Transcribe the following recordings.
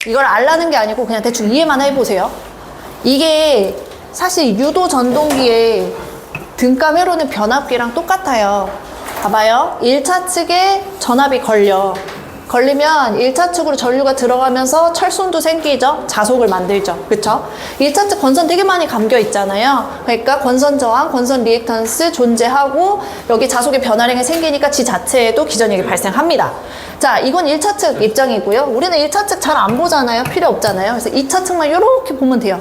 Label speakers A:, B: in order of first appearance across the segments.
A: 이걸 알라는 게 아니고 그냥 대충 이해만 해보세요. 이게 사실 유도 전동기의 등가 회로는 변압기랑 똑같아요. 봐봐요. 1차 측에 전압이 걸리면 1차 측으로 전류가 들어가면서 철순도 생기죠. 자속을 만들죠. 그쵸? 1차 측 건선 되게 많이 감겨 있잖아요. 그러니까 건선 저항, 건선 리액턴스 존재하고 여기 자속의 변화량이 생기니까 지 자체에도 기전력이 발생합니다. 자, 이건 1차 측 입장이고요. 우리는 1차 측 잘 안 보잖아요. 필요 없잖아요. 그래서 2차 측만 이렇게 보면 돼요.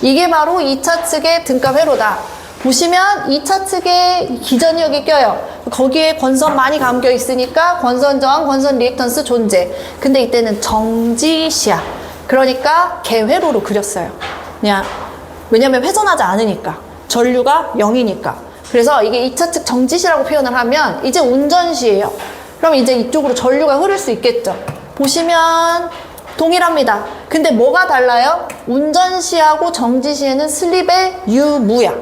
A: 이게 바로 2차 측의 등가 회로다. 보시면 2차 측에 기전력이 껴요. 거기에 건선 많이 감겨 있으니까 건선 저항, 건선 리액턴스 존재. 근데 이때는 정지시야. 그러니까 개회로로 그렸어요. 그냥 왜냐면 회전하지 않으니까. 전류가 0이니까. 그래서 이게 2차 측 정지시라고 표현을 하면 이제 운전시예요. 그럼 이제 이쪽으로 전류가 흐를 수 있겠죠. 보시면 동일합니다. 근데 뭐가 달라요? 운전시하고 정지시에는 슬립의 유무야.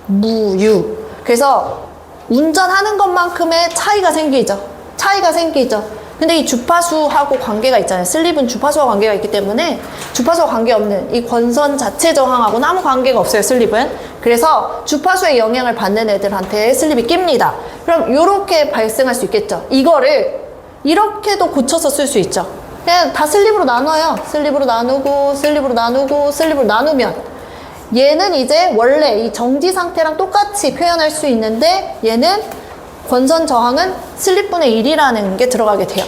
A: 무유. 그래서 운전하는 것만큼의 차이가 생기죠. 근데 이 주파수하고 관계가 있잖아요. 슬립은 주파수와 관계가 있기 때문에 주파수와 관계없는 이 건선 자체 저항하고는 아무 관계가 없어요. 슬립은. 그래서 주파수의 영향을 받는 애들한테 슬립이 낍니다. 그럼 이렇게 발생할 수 있겠죠. 이거를 이렇게도 고쳐서 쓸 수 있죠. 그냥 다 슬립으로 나눠요. 슬립으로 나누면 얘는 이제 원래 이 정지 상태랑 똑같이 표현할 수 있는데 얘는 건선 저항은 슬립분의 1이라는 게 들어가게 돼요.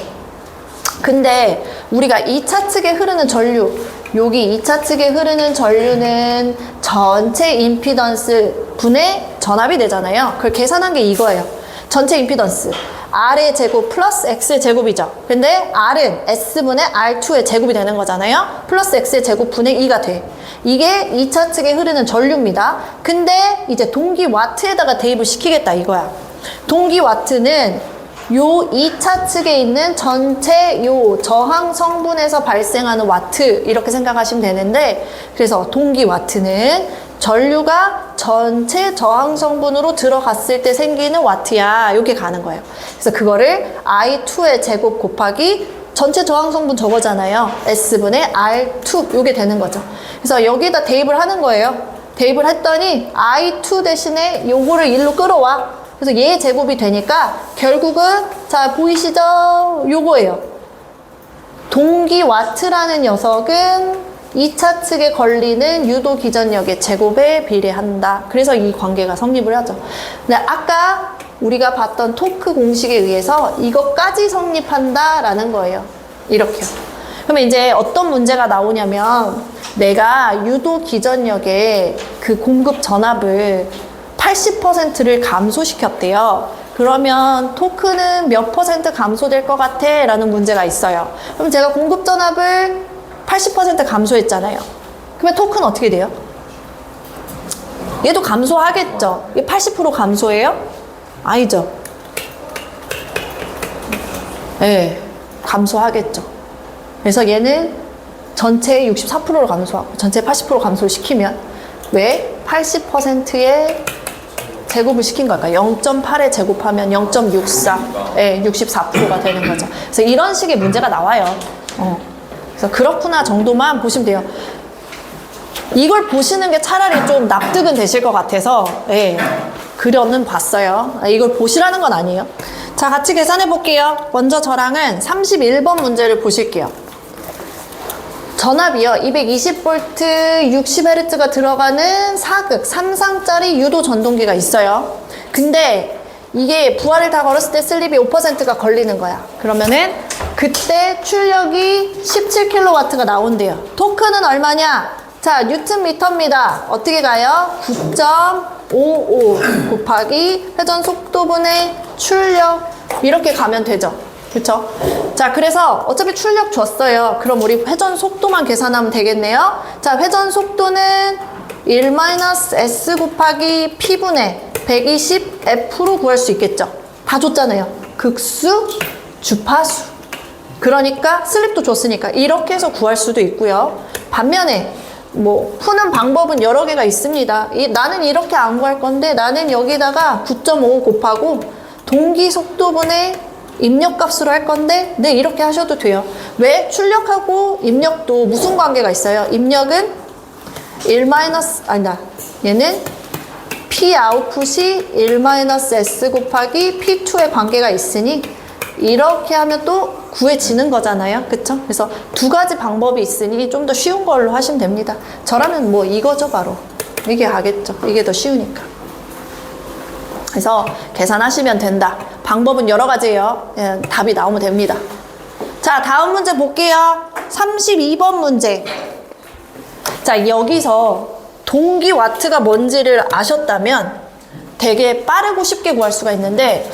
A: 근데 우리가 2차 측에 흐르는 전류, 여기 2차 측에 흐르는 전류는 전체 임피던스 분의 전압이 되잖아요. 그걸 계산한 게 이거예요. 전체 임피던스. R의 제곱 플러스 X의 제곱이죠. 근데 R은 S분의 R2의 제곱이 되는 거잖아요. 플러스 X의 제곱 분의 2가 돼. 이게 2차 측에 흐르는 전류입니다. 근데 이제 동기 와트에다가 대입을 시키겠다 이거야. 동기 와트는 요 2차 측에 있는 전체 요 저항 성분에서 발생하는 와트 이렇게 생각하시면 되는데, 그래서 동기 와트는 전류가 전체 저항 성분으로 들어갔을 때 생기는 와트야. 이렇게 가는 거예요. 그래서 그거를 I2의 제곱 곱하기 전체 저항 성분 저거잖아요. S분의 R2 요게 되는 거죠. 그래서 여기다 대입을 하는 거예요. 대입을 했더니 I2 대신에 요거를 1로 끌어와. 그래서 얘 제곱이 되니까 결국은 자 보이시죠? 요거예요. 동기 와트라는 녀석은 2차 측에 걸리는 유도 기전력의 제곱에 비례한다. 그래서 이 관계가 성립을 하죠. 근데 아까 우리가 봤던 토크 공식에 의해서 이것까지 성립한다라는 거예요. 이렇게요. 그러면 이제 어떤 문제가 나오냐면 내가 유도 기전력의 그 공급 전압을 80%를 감소시켰대요. 그러면 토크는 몇 % 감소될 것 같아? 라는 문제가 있어요. 그럼 제가 공급 전압을 80% 감소했잖아요. 그러면 토크는 어떻게 돼요? 얘도 감소하겠죠. 이게 80% 감소해요? 아니죠. 네, 감소하겠죠. 그래서 얘는 전체의 64%로 감소하고 전체 80% 감소를 시키면 왜? 80%의 제곱을 시킨 걸까요? 0.8에 제곱하면 0.64, 네, 64%가 되는 거죠. 그래서 이런 식의 문제가 나와요. 그래서 그렇구나 정도만 보시면 돼요. 이걸 보시는 게 차라리 좀 납득은 되실 것 같아서 예, 그려는 봤어요. 이걸 보시라는 건 아니에요. 자, 같이 계산해 볼게요. 먼저 저랑은 31번 문제를 보실게요. 전압이요. 220V 60Hz가 들어가는 4극 3상짜리 유도 전동기가 있어요. 근데 이게 부하를 다 걸었을 때 슬립이 5%가 걸리는 거야. 그러면은 그때 출력이 17kW가 나온대요. 토크는 얼마냐? 자, 뉴턴미터입니다. 어떻게 가요? 9.55 곱하기 회전 속도분의 출력 이렇게 가면 되죠. 그쵸? 자, 그래서 어차피 출력 줬어요. 그럼 우리 회전 속도만 계산하면 되겠네요. 자, 회전 속도는 1-S 곱하기 P분의 120F로 구할 수 있겠죠. 다 줬잖아요. 극수, 주파수. 그러니까 슬립도 줬으니까 이렇게 해서 구할 수도 있고요. 반면에 뭐 푸는 방법은 여러 개가 있습니다. 나는 이렇게 안 구할 건데 나는 여기다가 9.5 곱하고 동기 속도분의 입력값으로 할 건데 네, 이렇게 하셔도 돼요. 왜? 출력하고 입력도 무슨 관계가 있어요? 입력은 1 아니다. 얘는 P 아웃풋이 1-S 곱하기 P2의 관계가 있으니 이렇게 하면 또 구해지는 거잖아요. 그쵸? 그래서 두 가지 방법이 있으니 좀 더 쉬운 걸로 하시면 됩니다. 저라면 뭐 이거죠, 바로. 이게 하겠죠. 이게 더 쉬우니까. 그래서 계산하시면 된다. 방법은 여러 가지예요. 예, 답이 나오면 됩니다. 자, 다음 문제 볼게요. 32번 문제. 자, 여기서 동기 와트가 뭔지를 아셨다면 되게 빠르고 쉽게 구할 수가 있는데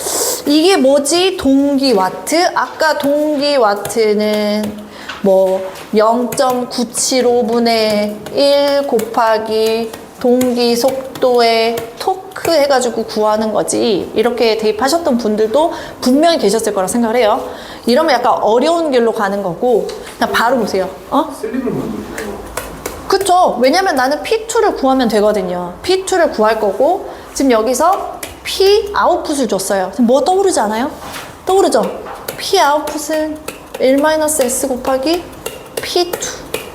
A: 이게 뭐지? 동기 와트? 아까 동기 와트는 뭐 0.975분의 1 곱하기 동기 속도의 토크 해가지고 구하는 거지. 이렇게 대입하셨던 분들도 분명히 계셨을 거라 생각을 해요. 이러면 약간 어려운 길로 가는 거고 그냥 바로 보세요.
B: 슬립을 만들어요.
A: 그쵸? 왜냐면 나는 P2를 구하면 되거든요. P2를 구할 거고 지금 여기서 P 아웃풋을 줬어요. 뭐 떠오르지 않아요? 떠오르죠? P 아웃풋은 1-S 곱하기 P2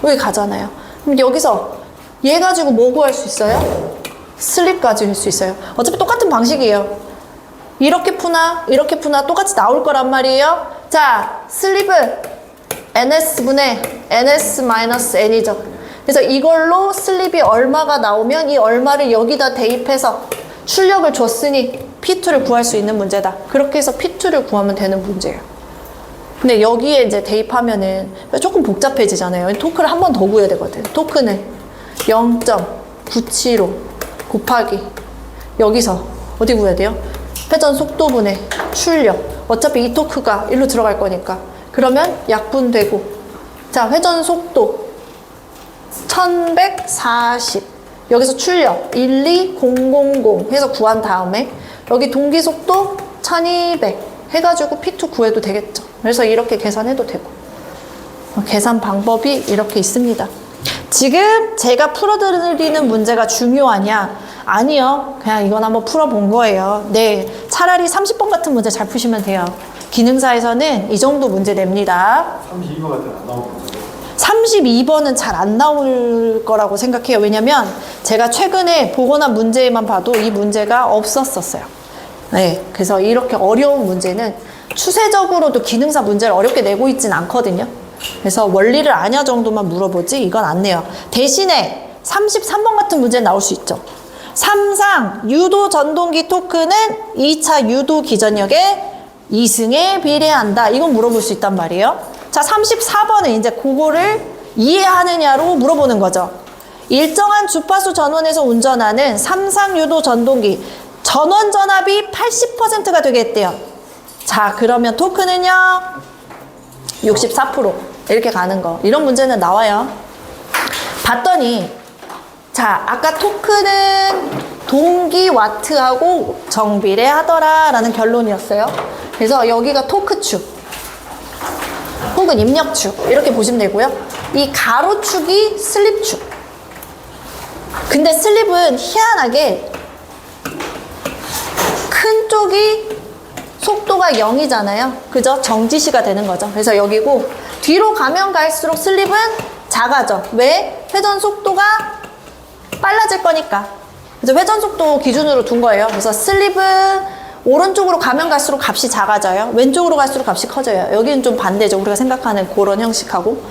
A: 여기 가잖아요. 그럼 여기서 얘 가지고 뭐 구할 수 있어요? 슬립 가지고 할 수 있어요. 어차피 똑같은 방식이에요. 이렇게 푸나 이렇게 푸나 똑같이 나올 거란 말이에요. 자, 슬립은 NS분의 NS-N이죠. 그래서 이걸로 슬립이 얼마가 나오면 이 얼마를 여기다 대입해서 출력을 줬으니 P2를 구할 수 있는 문제다. 그렇게 해서 P2를 구하면 되는 문제예요. 근데 여기에 이제 대입하면은 조금 복잡해지잖아요. 토크를 한 번 더 구해야 되거든. 토크는 0.975 곱하기 여기서 어디 구해야 돼요? 회전 속도분의 출력. 어차피 이 토크가 일로 들어갈 거니까. 그러면 약분되고 자, 회전 속도 1140 여기서 출력 12000 해서 구한 다음에 여기 동기 속도 1200 해가지고 P2 구해도 되겠죠. 그래서 이렇게 계산해도 되고 계산 방법이 이렇게 있습니다. 지금 제가 풀어드리는 문제가 중요하냐? 아니요. 그냥 이건 한번 풀어본 거예요. 네, 차라리 30번 같은 문제 잘 푸시면 돼요. 기능사에서는 이 정도 문제 냅니다.
B: 32번 같은 안 나오는
A: 32번은 잘 안 나올 거라고 생각해요. 왜냐면 제가 최근에 보거나 문제만 봐도 이 문제가 없었어요. 네, 그래서 이렇게 어려운 문제는 추세적으로도 기능사 문제를 어렵게 내고 있진 않거든요. 그래서 원리를 아냐 정도만 물어보지 이건 안 내요. 대신에 33번 같은 문제는 나올 수 있죠. 3상 유도 전동기 토크는 2차 유도 기전력의 2승에 비례한다. 이건 물어볼 수 있단 말이에요. 자, 34번은 이제 그거를 이해하느냐로 물어보는 거죠. 일정한 주파수 전원에서 운전하는 3상 유도 전동기 전원 전압이 80%가 되겠대요. 자, 그러면 토크는요 64% 이렇게 가는 거. 이런 문제는 나와요. 봤더니 자, 아까 토크는 동기 와트하고 정비례하더라 라는 결론이었어요. 그래서 여기가 토크축 혹은 입력축 이렇게 보시면 되고요. 이 가로축이 슬립축. 근데 슬립은 희한하게 큰 쪽이 속도가 0이잖아요. 그죠? 정지시가 되는 거죠. 그래서 여기고 뒤로 가면 갈수록 슬립은 작아져. 왜? 회전 속도가 빨라질 거니까. 그래서 회전 속도 기준으로 둔 거예요. 그래서 슬립은 오른쪽으로 가면 갈수록 값이 작아져요. 왼쪽으로 갈수록 값이 커져요. 여기는 좀 반대죠. 우리가 생각하는 그런 형식하고.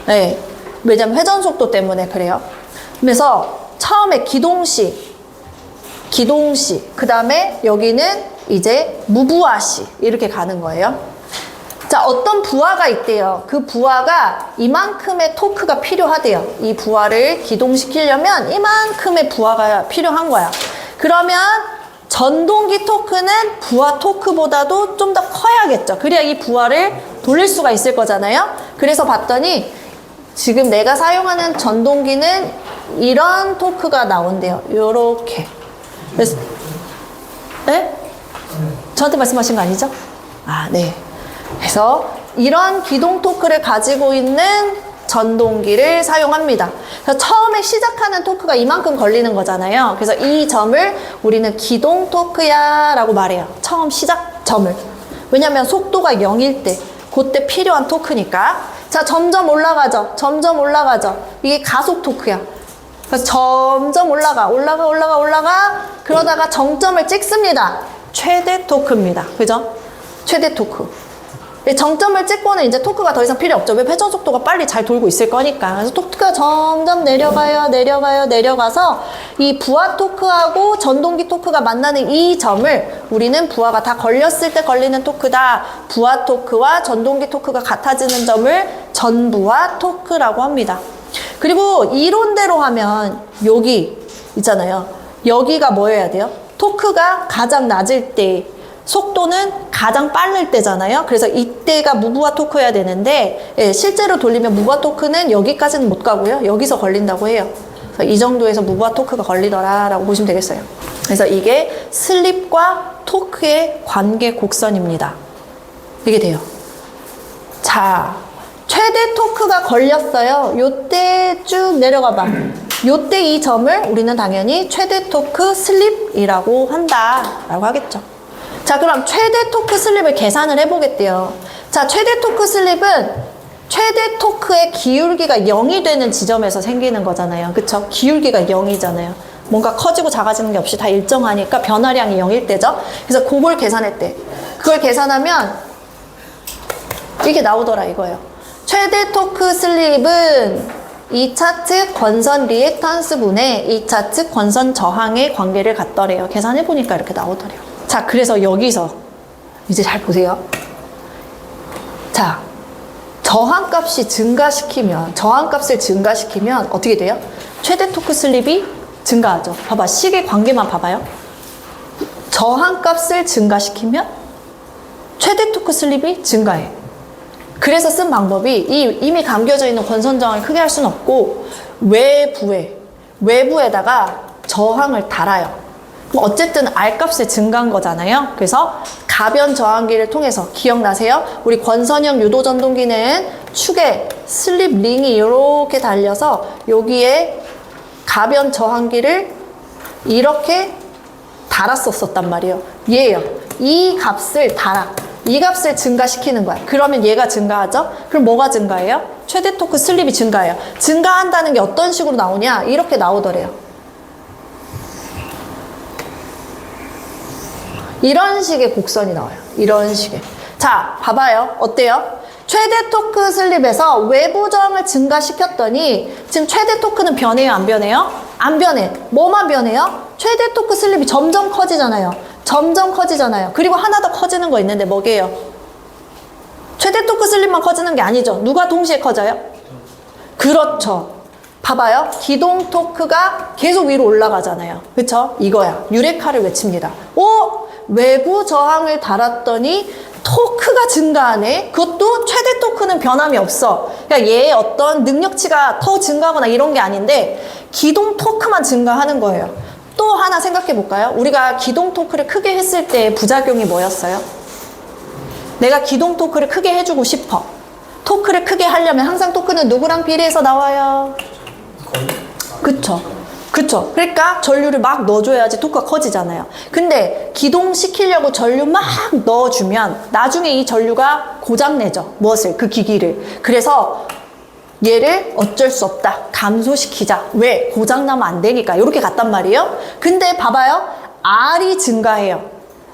A: 네. 왜냐면 회전 속도 때문에 그래요. 그래서 처음에 기동시, 그 다음에 여기는 이제 무부하시 이렇게 가는 거예요. 자, 어떤 부하가 있대요. 그 부하가 이만큼의 토크가 필요하대요. 이 부하를 기동시키려면 이만큼의 부하가 필요한 거야. 그러면 전동기 토크는 부하 토크보다도 좀 더 커야겠죠. 그래야 이 부하를 돌릴 수가 있을 거잖아요. 그래서 봤더니 지금 내가 사용하는 전동기는 이런 토크가 나온대요. 요렇게. 그래서 네? 저한테 말씀하신 거 아니죠? 아, 네. 그래서 이런 기동 토크를 가지고 있는 전동기를 사용합니다. 그래서 처음에 시작하는 토크가 이만큼 걸리는 거잖아요. 그래서 이 점을 우리는 기동 토크야 라고 말해요. 처음 시작 점을. 왜냐면 속도가 0일 때, 그때 필요한 토크니까. 자, 점점 올라가죠. 점점 올라가죠. 이게 가속 토크야. 그래서 점점 올라가. 그러다가 정점을 찍습니다. 최대 토크입니다. 그죠? 최대 토크. 이 정점을 찍고는 이제 토크가 더 이상 필요 없죠. 왜 회전 속도가 빨리 잘 돌고 있을 거니까. 그래서 토크가 점점 내려가서 이 부하 토크하고 전동기 토크가 만나는 이 점을 우리는 부하가 다 걸렸을 때 걸리는 토크다. 부하 토크와 전동기 토크가 같아지는 점을 전부하 토크라고 합니다. 그리고 이론대로 하면 여기 있잖아요. 여기가 뭐여야 돼요? 토크가 가장 낮을 때 속도는 가장 빠를 때잖아요. 그래서 이때가 무부하 토크여야 되는데 실제로 돌리면 무부하 토크는 여기까지는 못 가고요. 여기서 걸린다고 해요. 그래서 이 정도에서 무부하 토크가 걸리더라라고 보시면 되겠어요. 그래서 이게 슬립과 토크의 관계 곡선입니다. 이게 돼요. 자, 최대 토크가 걸렸어요. 요때 쭉 내려가 봐. 요때 이 점을 우리는 당연히 최대 토크 슬립이라고 한다라고 하겠죠. 자, 그럼 최대 토크 슬립을 계산을 해보겠대요. 자, 최대 토크 슬립은 최대 토크의 기울기가 0이 되는 지점에서 생기는 거잖아요. 그쵸? 기울기가 0이잖아요. 뭔가 커지고 작아지는 게 없이 다 일정하니까 변화량이 0일 때죠. 그래서 그걸 계산했대. 그걸 계산하면 이게 나오더라 이거예요. 최대 토크 슬립은 2차 측 권선 리액턴스 분의 2차 측 권선 저항의 관계를 갖더래요. 계산해보니까 이렇게 나오더래요. 자, 그래서 여기서 이제 잘 보세요. 자, 저항값을 증가시키면 어떻게 돼요? 최대 토크 슬립이 증가하죠. 봐봐, 식의 관계만 봐봐요. 저항값을 증가시키면 최대 토크 슬립이 증가해. 그래서 쓴 방법이 이미 감겨져 있는 권선 저항을 크게 할 수는 없고 외부에다가 저항을 달아요. 그럼 어쨌든 R값의 증가한 거잖아요. 그래서 가변 저항기를 통해서 기억나세요? 우리 권선형 유도 전동기는 축에 슬립 링이 이렇게 달려서 여기에 가변 저항기를 이렇게 달았었단 말이에요. 얘예요. 이 값을 달아. 이 값을 증가시키는 거야. 그러면 얘가 증가하죠? 그럼 뭐가 증가해요? 최대 토크 슬립이 증가해요. 증가한다는 게 어떤 식으로 나오냐? 이렇게 나오더래요. 이런 식의 곡선이 나와요. 이런 식의. 자, 봐봐요. 어때요? 최대 토크 슬립에서 외부 저항을 증가시켰더니 지금 최대 토크는 변해요? 안 변해요? 안 변해. 뭐만 변해요? 최대 토크 슬립이 점점 커지잖아요. 그리고 하나 더 커지는 거 있는데 뭐게요? 최대 토크 슬립만 커지는 게 아니죠. 누가 동시에 커져요? 그렇죠. 봐봐요. 기동 토크가 계속 위로 올라가잖아요. 그쵸? 이거야. 유레카를 외칩니다. 오! 외부 저항을 달았더니 토크가 증가하네. 그것도 최대 토크는 변함이 없어. 그러니까 얘의 어떤 능력치가 더 증가하거나 이런 게 아닌데 기동 토크만 증가하는 거예요. 또 하나 생각해 볼까요? 우리가 기동 토크를 크게 했을 때 부작용이 뭐였어요? 내가 기동 토크를 크게 해주고 싶어. 토크를 크게 하려면 항상 토크는 누구랑 비례해서 나와요? 그쵸. 그러니까 전류를 막 넣어줘야지 토크가 커지잖아요. 근데 기동시키려고 전류 막 넣어주면 나중에 이 전류가 고장내죠. 무엇을? 그 기기를. 그래서 얘를 어쩔 수 없다. 감소시키자. 왜? 고장나면 안 되니까. 이렇게 갔단 말이에요. 근데 봐봐요. R이 증가해요.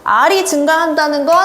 A: R이 증가한다는 건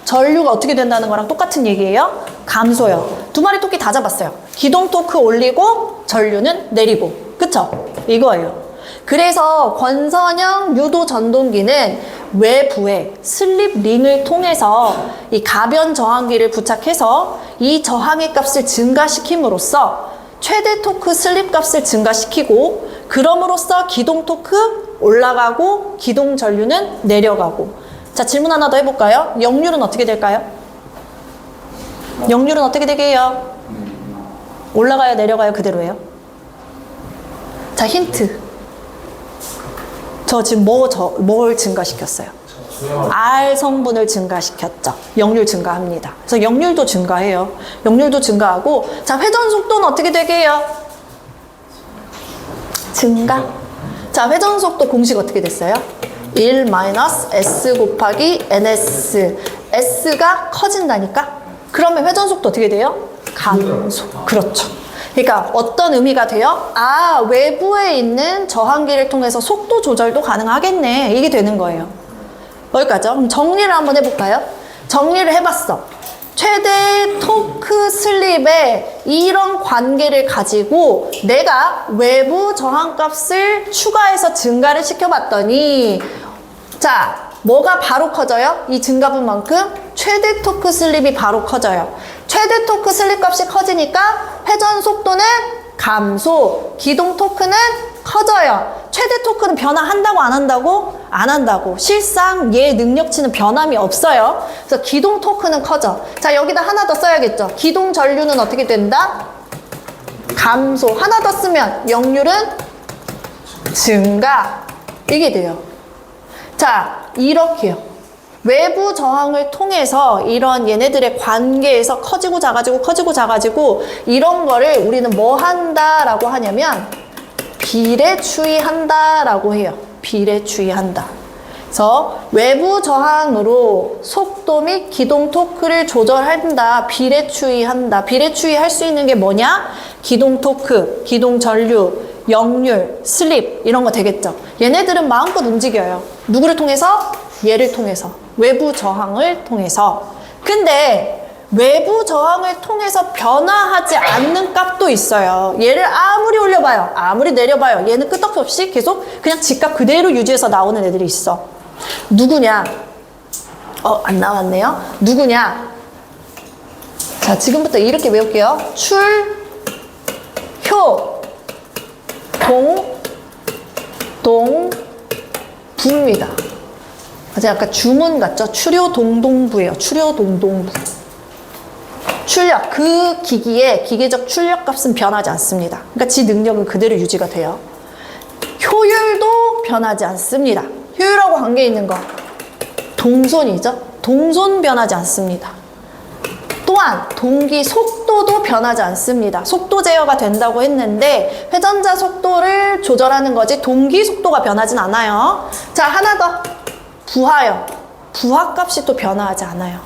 A: 전류가 어떻게 된다는 거랑 똑같은 얘기예요. 감소요. 두 마리 토끼 다 잡았어요. 기동 토크 올리고 전류는 내리고. 그쵸? 이거예요. 그래서 권선형 유도 전동기는 외부에 슬립 링을 통해서 이 가변 저항기를 부착해서 이 저항의 값을 증가시킴으로써 최대 토크 슬립 값을 증가시키고 그럼으로써 기동 토크 올라가고 기동 전류는 내려가고. 자, 질문 하나 더 해볼까요? 역률은 어떻게 될까요? 역률은 어떻게 되게요? 올라가요, 내려가요, 그대로예요? 자, 힌트. 저 지금 뭘 증가시켰어요? R 성분을 증가시켰죠. 역률 증가합니다. 그래서 역률도 증가해요. 역률도 증가하고, 자, 회전 속도는 어떻게 되게요? 증가. 자, 회전 속도 공식 어떻게 됐어요? 1-S 곱하기 NS. S가 커진다니까? 그러면 회전 속도 어떻게 돼요? 감소. 그렇죠. 그러니까 어떤 의미가 돼요? 아, 외부에 있는 저항기를 통해서 속도 조절도 가능하겠네. 이게 되는 거예요. 여기까지요. 그럼 정리를 한번 해볼까요? 정리를 해봤어. 최대 토크 슬립에 이런 관계를 가지고 내가 외부 저항값을 추가해서 증가를 시켜봤더니 자, 뭐가 바로 커져요? 이 증가분만큼 최대 토크 슬립이 바로 커져요. 최대 토크 슬립 값이 커지니까 회전 속도는 감소, 기동 토크는 커져요. 최대 토크는 변화한다고 안 한다고? 안 한다고. 실상 얘 능력치는 변함이 없어요. 그래서 기동 토크는 커져. 자, 여기다 하나 더 써야겠죠. 기동 전류는 어떻게 된다? 감소. 하나 더 쓰면 역률은 증가. 이게 돼요. 자, 이렇게요. 외부 저항을 통해서 이런 얘네들의 관계에서 커지고 작아지고 커지고 작아지고 이런 거를 우리는 뭐 한다라고 하냐면 비례추이한다라고 해요. 비례추이한다. 그래서 외부 저항으로 속도 및 기동 토크를 조절한다. 비례추이한다. 비례추이할 수 있는 게 뭐냐? 기동 토크, 기동 전류, 역률, 슬립 이런 거 되겠죠. 얘네들은 마음껏 움직여요. 누구를 통해서? 얘를 통해서. 외부 저항을 통해서. 근데 외부 저항을 통해서 변화하지 않는 값도 있어요. 얘를 아무리 올려봐요. 아무리 내려봐요. 얘는 끄떡없이 계속 그냥 집값 그대로 유지해서 나오는 애들이 있어. 누구냐? 안 나왔네요. 누구냐? 자, 지금부터 이렇게 외울게요. 출, 효, 동, 부입니다. 약간 주문 같죠? 출효동동부예요. 출효동동부. 출력, 그 기기의 기계적 출력 값은 변하지 않습니다. 그러니까 지 능력은 그대로 유지가 돼요. 효율도 변하지 않습니다. 효율하고 관계 있는 거 동손이죠. 동손 변하지 않습니다. 또한 동기 속도도 변하지 않습니다. 속도 제어가 된다고 했는데 회전자 속도를 조절하는 거지 동기 속도가 변하진 않아요. 자, 하나 더. 부하요. 부하값이 또 변화하지 않아요.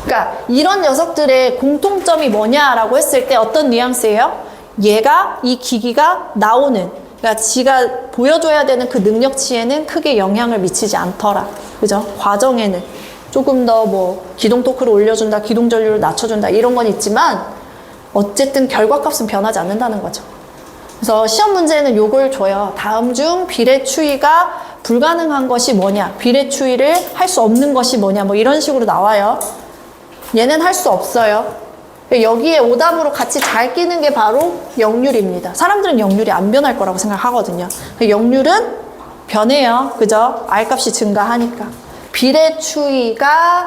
A: 그러니까 이런 녀석들의 공통점이 뭐냐라고 했을 때 어떤 뉘앙스예요? 얘가 이 기기가 나오는 그러니까 지가 보여줘야 되는 그 능력치에는 크게 영향을 미치지 않더라. 그죠? 과정에는 조금 더 뭐 기동 토크를 올려준다, 기동 전류를 낮춰준다 이런 건 있지만 어쨌든 결과값은 변하지 않는다는 거죠. 그래서 시험 문제는 요걸 줘요. 다음 중 비례추이가 불가능한 것이 뭐냐, 비례추이를 할 수 없는 것이 뭐냐, 뭐 이런 식으로 나와요. 얘는 할 수 없어요. 여기에 오답으로 같이 잘 끼는 게 바로 역률입니다. 사람들은 역률이 안 변할 거라고 생각하거든요. 역률은 변해요. 그죠? R값이 증가하니까. 비례추이가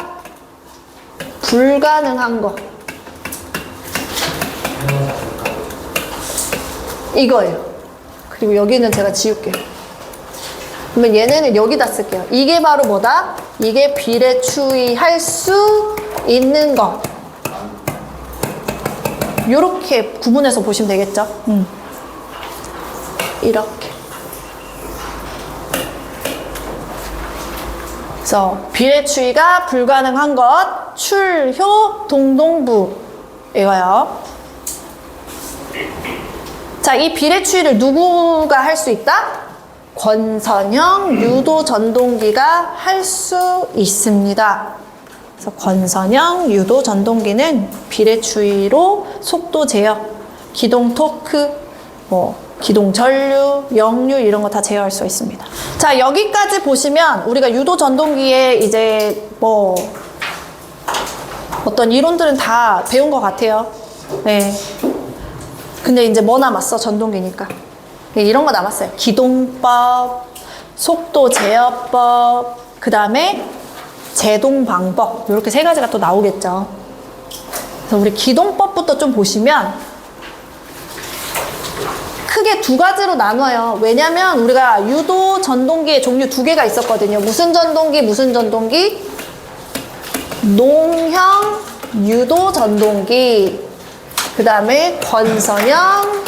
A: 불가능한 거. 이거예요. 그리고 여기는 제가 지울게요. 그러면 얘네는 여기다 쓸게요. 이게 바로 뭐다? 이게 비례추이할 수 있는 것. 요렇게 구분해서 보시면 되겠죠? 이렇게. 그래서 비례추이가 불가능한 것, 출효, 동동부. 이거요. 자, 이 비례추이를 누구가 할 수 있다? 권선형 유도 전동기가 할 수 있습니다. 그래서 권선형 유도 전동기는 비례추이로 속도 제어, 기동 토크, 기동 전류, 역류 이런 거 다 제어할 수 있습니다. 자, 여기까지 보시면 우리가 유도 전동기에 이제 어떤 이론들은 다 배운 것 같아요. 네. 근데 이제 뭐 남았어? 전동기니까. 이런 거 남았어요. 기동법, 속도 제어법, 그 다음에 제동 방법. 이렇게 세 가지가 또 나오겠죠. 그래서 우리 기동법부터 좀 보시면 크게 두 가지로 나눠요. 왜냐면 우리가 유도 전동기의 종류 두 개가 있었거든요. 무슨 전동기, 무슨 전동기? 농형 유도 전동기. 그 다음에 권선형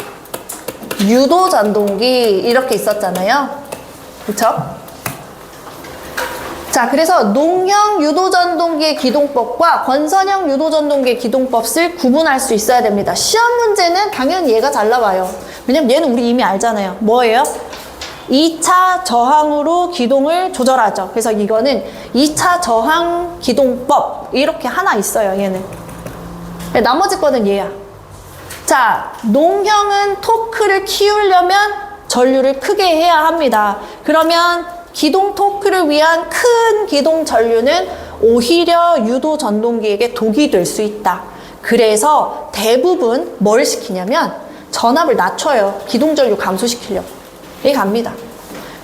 A: 유도 전동기 이렇게 있었잖아요. 그쵸? 자, 그래서 농형 유도전동기의 기동법과 건선형 유도전동기의 기동법을 구분할 수 있어야 됩니다. 시험 문제는 당연히 얘가 잘 나와요. 왜냐면 얘는 우리 이미 알잖아요. 뭐예요? 2차 저항으로 기동을 조절하죠. 그래서 이거는 2차 저항 기동법 이렇게 하나 있어요. 얘는. 나머지 거는 얘야. 자, 농형은 토크를 키우려면 전류를 크게 해야 합니다. 그러면 기동 토크를 위한 큰 기동 전류는 오히려 유도 전동기에게 독이 될 수 있다. 그래서 대부분 뭘 시키냐면 전압을 낮춰요. 기동 전류 감소시키려고. 이게 갑니다.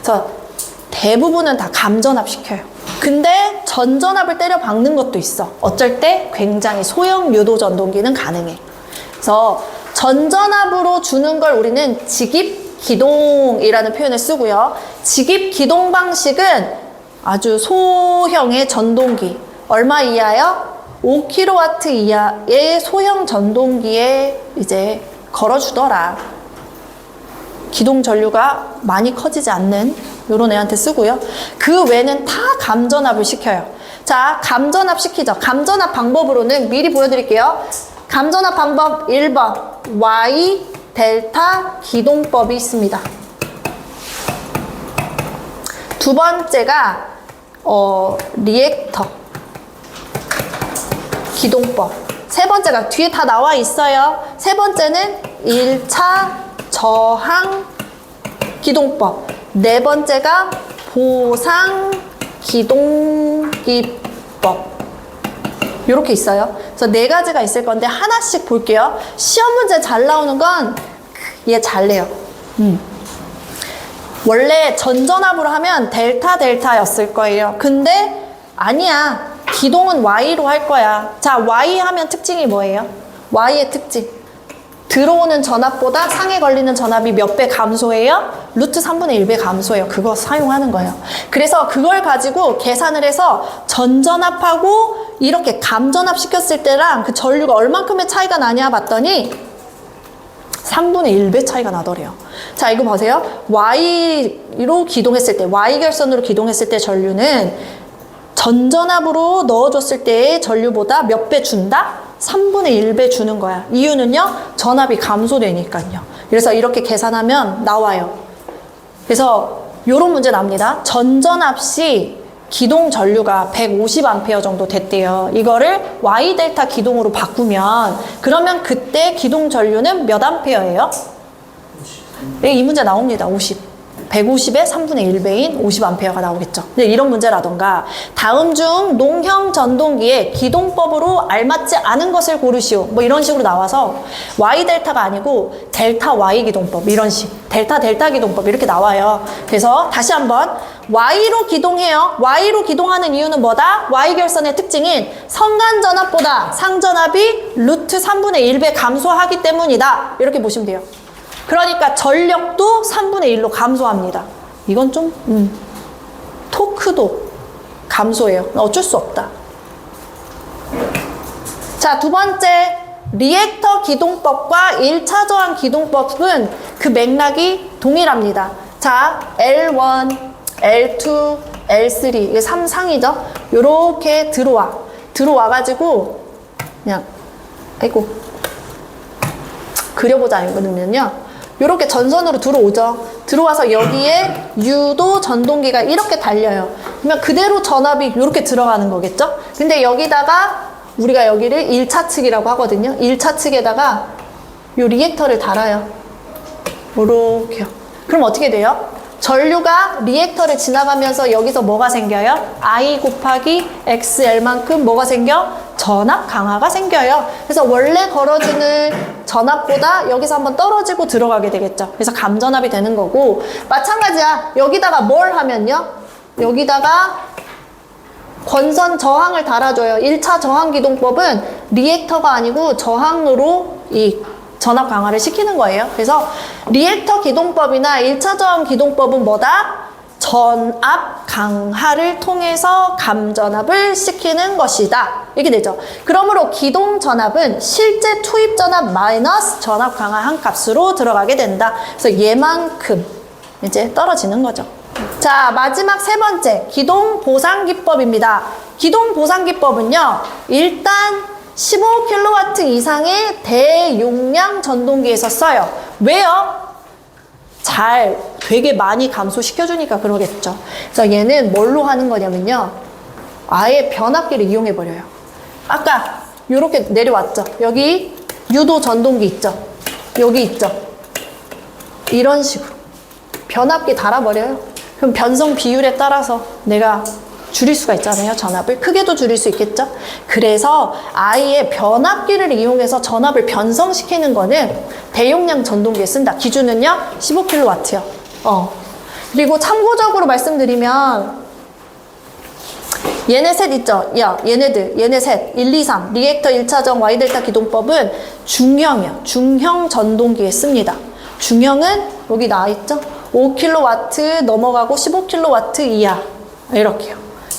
A: 그래서 대부분은 다 감전압 시켜요. 근데 전전압을 때려 박는 것도 있어. 어쩔 때 굉장히 소형 유도 전동기는 가능해. 그래서 전전압으로 주는 걸 우리는 직입 기동이라는 표현을 쓰고요. 직입 기동 방식은 아주 소형의 전동기, 얼마 이하요? 5kW 이하의 소형 전동기에 이제 걸어주더라. 기동 전류가 많이 커지지 않는 요런 애한테 쓰고요. 그 외에는 다 감전압을 시켜요. 자, 감전압 시키죠. 감전압 방법으로는 미리 보여드릴게요. 감전압 방법 1번 Y 델타 기동법이 있습니다. 두 번째가 리액터 기동법. 세 번째가 뒤에 다 나와 있어요. 세 번째는 1차 저항 기동법. 네 번째가 보상 기동기법. 이렇게 있어요. 그래서 네 가지가 있을 건데 하나씩 볼게요. 시험 문제 잘 나오는 건 얘 잘 내요. 원래 전전압으로 하면 델타였을 거예요. 근데 아니야. 기동은 Y로 할 거야. 자, Y 하면 특징이 뭐예요? Y의 특징. 들어오는 전압보다 상에 걸리는 전압이 몇 배 감소해요? 루트 3분의 1배 감소해요. 그거 사용하는 거예요. 그래서 그걸 가지고 계산을 해서 전전압하고 이렇게 감전압 시켰을 때랑 그 전류가 얼만큼의 차이가 나냐 봤더니 3분의 1배 차이가 나더래요. 자, 이거 보세요. Y로 기동했을 때, Y결선으로 기동했을 때 전류는 전전압으로 넣어줬을 때의 전류보다 몇 배 준다? 3분의 1배 주는 거야. 이유는요, 전압이 감소되니까요. 그래서 이렇게 계산하면 나와요. 그래서 요런 문제 납니다. 전전압 시 기동 전류가 150A 정도 됐대요. 이거를 Y 델타 기동으로 바꾸면 그러면 그때 기동 전류는 몇 암페어예요? 이 문제 나옵니다. 50. 150의 3분의 1배인 50A가 나오겠죠. 이런 문제라던가 다음 중 농형 전동기의 기동법으로 알맞지 않은 것을 고르시오. 뭐 이런 식으로 나와서 Y 델타가 아니고 델타 Y 기동법 이런 식. 델타 기동법 이렇게 나와요. 그래서 다시 한번 Y로 기동해요. Y로 기동하는 이유는 뭐다? Y결선의 특징인 성간전압보다 상전압이 루트 3분의 1배 감소하기 때문이다. 이렇게 보시면 돼요. 그러니까 전력도 3분의 1로 감소합니다. 이건 좀 토크도 감소해요. 어쩔 수 없다. 자, 두 번째 리액터 기동법과 1차 저항 기동법은 그 맥락이 동일합니다. 자, L1, L2, L3 이게 3상이죠. 요렇게 들어와가지고 그냥 아이고 그려보자 이거는요. 이렇게 전선으로 들어오죠. 들어와서 여기에 유도 전동기가 이렇게 달려요. 그러면 그대로 전압이 이렇게 들어가는 거겠죠? 근데 여기다가 우리가 여기를 1차 측이라고 하거든요. 1차 측에다가 이 리액터를 달아요. 이렇게요. 그럼 어떻게 돼요? 전류가 리액터를 지나가면서 여기서 뭐가 생겨요? I 곱하기 XL만큼 뭐가 생겨? 전압 강화가 생겨요. 그래서 원래 걸어주는 전압보다 여기서 한번 떨어지고 들어가게 되겠죠. 그래서 감전압이 되는 거고 마찬가지야. 여기다가 뭘 하면요? 여기다가 권선 저항을 달아줘요. 1차 저항 기동법은 리액터가 아니고 저항으로 이 전압 강화를 시키는 거예요. 그래서 리액터 기동법이나 1차 저항 기동법은 뭐다? 전압 강화를 통해서 감전압을 시키는 것이다. 이렇게 되죠. 그러므로 기동 전압은 실제 투입 전압 마이너스 전압 강화 한 값으로 들어가게 된다. 그래서 얘만큼 이제 떨어지는 거죠. 자, 자, 마지막 세 번째, 기동보상기법입니다. 기동보상기법은요, 일단 15kW 이상의 대용량 전동기에서 써요. 왜요? 되게 많이 감소시켜주니까 그러겠죠. 그래서 얘는 뭘로 하는 거냐면요, 아예 변압기를 이용해버려요. 아까 요렇게 내려왔죠. 여기 유도 전동기 있죠. 여기 있죠. 이런 식으로 변압기 달아버려요. 그럼 변성 비율에 따라서 내가 줄일 수가 있잖아요. 전압을 크게도 줄일 수 있겠죠. 그래서 아예 변압기를 이용해서 전압을 변성시키는 거는 대용량 전동기에 쓴다. 기준은요 15kW요. 그리고 참고적으로 말씀드리면 얘네 셋 있죠. 얘네 셋 1, 2, 3 리액터 1차전 Y델타 기동법은 중형이요. 중형 전동기에 씁니다. 중형은 여기 나와있죠. 5kW 넘어가고 15kW 이하 이렇게요.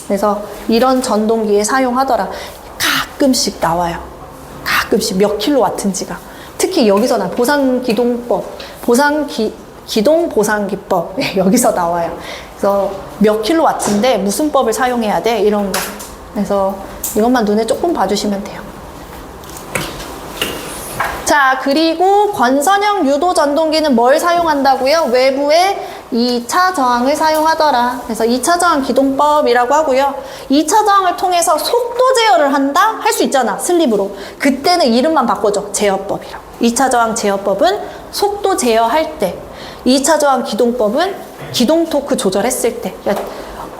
A: 그래서 이런 전동기에 사용하더라. 가끔씩 나와요. 가끔씩 몇 킬로와트인지가. 특히 여기서 나 보상기동법, 기동보상기법 여기서 나와요. 그래서 몇 킬로와트인데 무슨 법을 사용해야 돼? 이런 거. 그래서 이것만 눈에 조금 봐주시면 돼요. 자, 그리고 권선형 유도 전동기는 뭘 사용한다고요? 외부에 2차 저항을 사용하더라. 그래서 2차 저항 기동법이라고 하고요. 2차 저항을 통해서 속도 제어를 한다? 할 수 있잖아. 슬립으로. 그때는 이름만 바꿔줘. 제어법이라고. 2차 저항 제어법은 속도 제어할 때. 2차 저항 기동법은 기동 토크 조절했을 때. 그러니까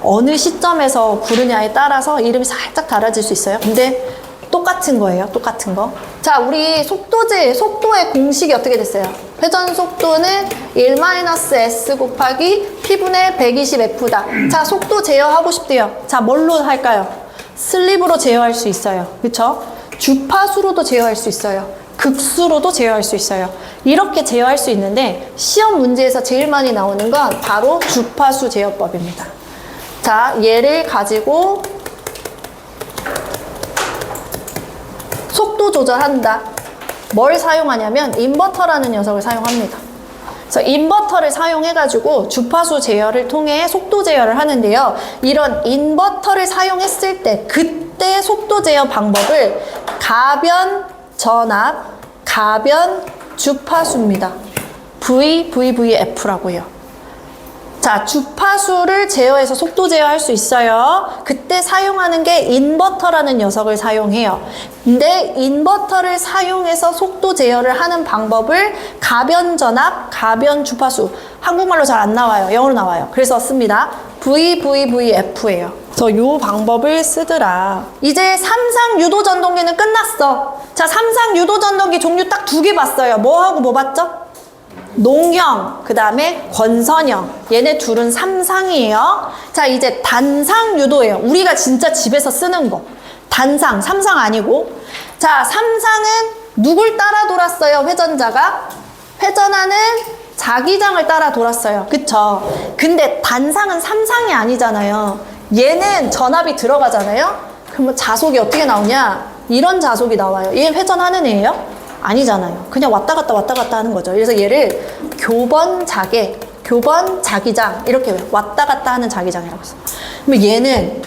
A: 어느 시점에서 부르냐에 따라서 이름이 살짝 달라질 수 있어요. 근데 똑같은 거예요. 똑같은 거. 자, 우리 속도의 공식이 어떻게 됐어요? 회전 속도는 1-S 곱하기 P분의 120F다. 자, 속도 제어하고 싶대요. 자, 뭘로 할까요? 슬립으로 제어할 수 있어요. 그쵸? 주파수로도 제어할 수 있어요. 극수로도 제어할 수 있어요. 이렇게 제어할 수 있는데 시험 문제에서 제일 많이 나오는 건 바로 주파수 제어법입니다. 자, 얘를 가지고 속도 조절한다. 뭘 사용하냐면 인버터라는 녀석을 사용합니다. 그래서 인버터를 사용해가지고 주파수 제어를 통해 속도 제어를 하는데요. 이런 인버터를 사용했을 때 그때 속도 제어 방법을 가변 전압, 가변 주파수입니다. VVVF라고 해요. 자, 주파수를 제어해서 속도 제어할 수 있어요. 그때 사용하는 게 인버터라는 녀석을 사용해요. 근데 인버터를 사용해서 속도 제어를 하는 방법을 가변전압, 가변주파수. 한국말로 잘 안 나와요. 영어로 나와요. 그래서 씁니다. VVVF예요. 그래서 이 방법을 쓰더라. 이제 삼상 유도 전동기는 끝났어. 자, 삼상 유도 전동기 종류 딱 2개 봤어요. 뭐하고 뭐 봤죠? 농형, 그 다음에 권선형. 얘네 둘은 삼상이에요. 자, 이제 단상 유도예요. 우리가 진짜 집에서 쓰는 거. 단상, 삼상 아니고. 자, 삼상은 누굴 따라 돌았어요? 회전자가? 회전하는 자기장을 따라 돌았어요. 그쵸? 근데 단상은 삼상이 아니잖아요. 얘는 전압이 들어가잖아요? 그러면 자속이 어떻게 나오냐? 이런 자속이 나와요. 얘 회전하는 애예요? 아니잖아요. 그냥 왔다 갔다 하는 거죠. 그래서 얘를 교번 자기장 이렇게 왔다 갔다 하는 자기장이라고 했어요. 그럼 얘는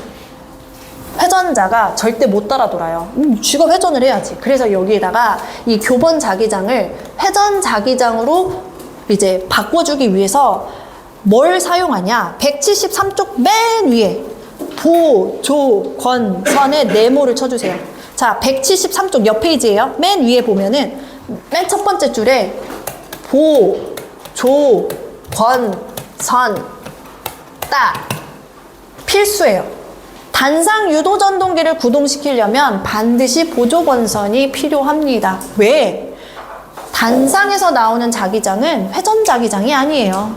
A: 회전자가 절대 못 따라 돌아요. 쥐가 회전을 해야지. 그래서 여기에다가 이 교번 자기장을 회전 자기장으로 이제 바꿔주기 위해서 뭘 사용하냐? 173쪽 맨 위에 보, 조, 권, 선에 네모를 쳐주세요. 자, 173쪽 몇 페이지예요? 맨 위에 보면은 맨 첫 번째 줄에 보, 조, 권, 선, 따 필수예요. 단상 유도 전동기를 구동시키려면 반드시 보조권선이 필요합니다. 왜? 단상에서 나오는 자기장은 회전 자기장이 아니에요.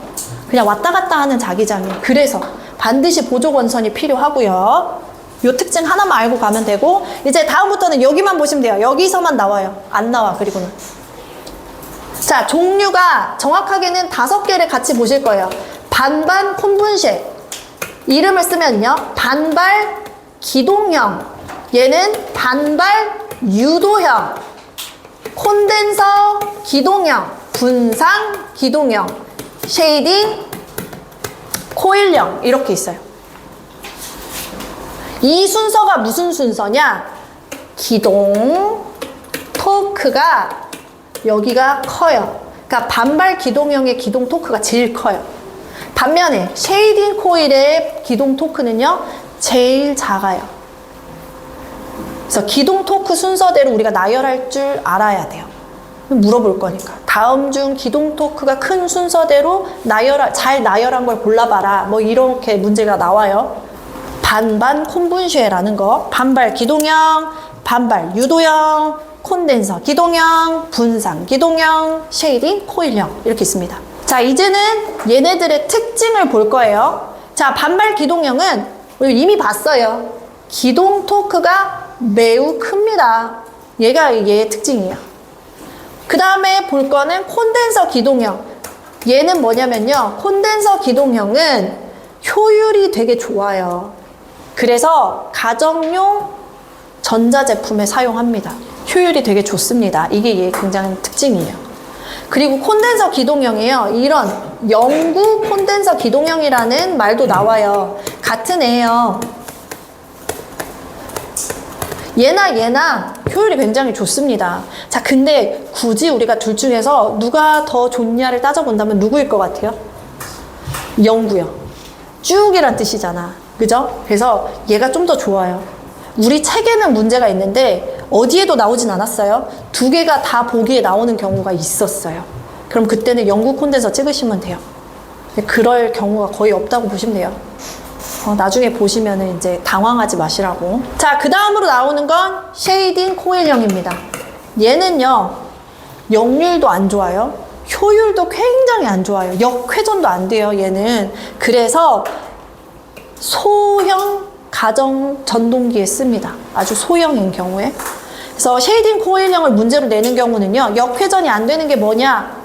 A: 그냥 왔다 갔다 하는 자기장이에요. 그래서 반드시 보조권선이 필요하고요. 요 특징 하나만 알고 가면 되고, 이제 다음부터는 여기만 보시면 돼요. 여기서만 나와요. 안 나와, 그리고는. 자, 종류가 정확하게는 5개를 같이 보실 거예요. 반반 콘분쉐. 이름을 쓰면요. 반발 기동형. 얘는 반발 유도형. 콘덴서 기동형. 분상 기동형. 쉐이딩 코일형 이렇게 있어요. 이 순서가 무슨 순서냐? 기동 토크가 여기가 커요. 그러니까 반발 기동형의 기동 토크가 제일 커요. 반면에 쉐이딩 코일의 기동 토크는요, 제일 작아요. 그래서 기동 토크 순서대로 우리가 나열할 줄 알아야 돼요. 물어볼 거니까. 다음 중 기동 토크가 큰 순서대로 잘 나열한 걸 골라봐라. 뭐 이렇게 문제가 나와요. 반반 콘분쉐라는 거. 반발 기동형, 반발 유도형, 콘덴서 기동형, 분산 기동형, 쉐이딩 코일형 이렇게 있습니다. 자, 이제는 얘네들의 특징을 볼 거예요. 자, 반발 기동형은 우리 이미 봤어요. 기동 토크가 매우 큽니다. 얘가 얘의 특징이에요. 그 다음에 볼 거는 콘덴서 기동형. 얘는 뭐냐면요, 콘덴서 기동형은 효율이 되게 좋아요. 그래서 가정용 전자제품에 사용합니다. 효율이 되게 좋습니다. 이게 얘의 굉장히 특징이에요. 그리고 콘덴서 기동형이에요. 이런 영구 콘덴서 기동형이라는 말도 나와요. 같은 애예요. 얘나 효율이 굉장히 좋습니다. 자, 근데 굳이 우리가 둘 중에서 누가 더 좋냐를 따져본다면 누구일 것 같아요? 영구요. 쭉이란 뜻이잖아. 그죠? 그래서 얘가 좀 더 좋아요. 우리 책에는 문제가 있는데 어디에도 나오진 않았어요. 두 개가 다 보기에 나오는 경우가 있었어요. 그럼 그때는 영구 콘덴서 찍으시면 돼요. 그럴 경우가 거의 없다고 보시면 돼요. 나중에 보시면은 이제 당황하지 마시라고. 자, 그 다음으로 나오는 건 쉐이딩 코일형입니다. 얘는요, 역률도 안 좋아요. 효율도 굉장히 안 좋아요. 역회전도 안 돼요, 얘는. 그래서 소형 가정 전동기에 씁니다. 아주 소형인 경우에. 그래서 쉐이딩 코일형을 문제로 내는 경우는요, 역회전이 안 되는 게 뭐냐?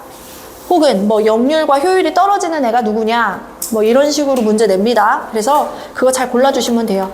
A: 혹은 뭐 역률과 효율이 떨어지는 애가 누구냐? 뭐 이런 식으로 문제 냅니다. 그래서 그거 잘 골라주시면 돼요.